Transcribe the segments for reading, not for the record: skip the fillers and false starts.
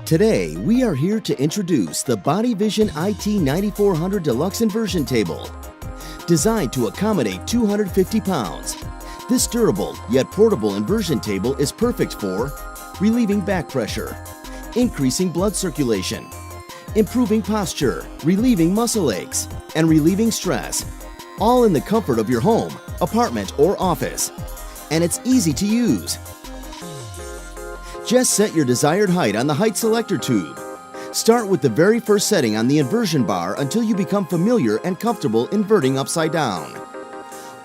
Today, we are here to introduce the Vision IT 9400 Deluxe Inversion Table. Designed to accommodate 250 pounds, this durable yet portable inversion table is perfect for relieving back pressure, increasing blood circulation, improving posture, relieving muscle aches, and relieving stress, all in the comfort of your home, apartment, or office. And it's easy to use. Just set your desired height on the height selector tube. Start with the very first setting on the inversion bar until you become familiar and comfortable inverting upside down.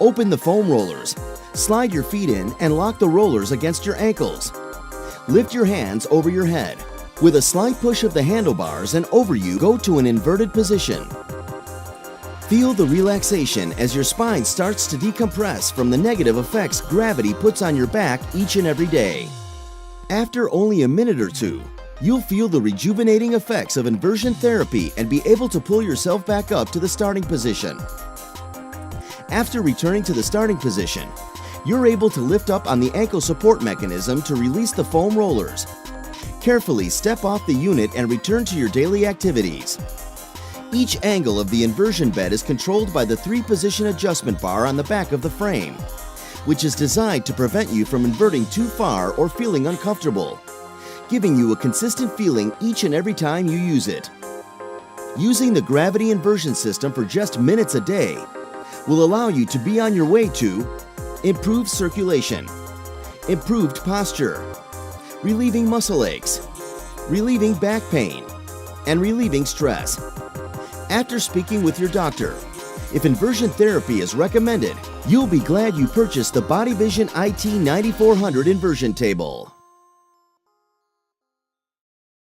Open the foam rollers, slide your feet in and lock the rollers against your ankles. Lift your hands over your head. With a slight push of the handlebars and over you, go to an inverted position. Feel the relaxation as your spine starts to decompress from the negative effects gravity puts on your back each and every day. After only a minute or two, you'll feel the rejuvenating effects of inversion therapy and be able to pull yourself back up to the starting position. After returning to the starting position, you're able to lift up on the ankle support mechanism to release the foam rollers. Carefully step off the unit and return to your daily activities. Each angle of the inversion bed is controlled by the 3-position adjustment bar on the back of the frame, which is designed to prevent you from inverting too far or feeling uncomfortable, giving you a consistent feeling each and every time you use it. Using the gravity inversion system for just minutes a day will allow you to be on your way to improved circulation, improved posture, relieving muscle aches, relieving back pain, and relieving stress. After speaking with your doctor, if inversion therapy is recommended, you'll be glad you purchased the Vision IT 9400 Inversion Table.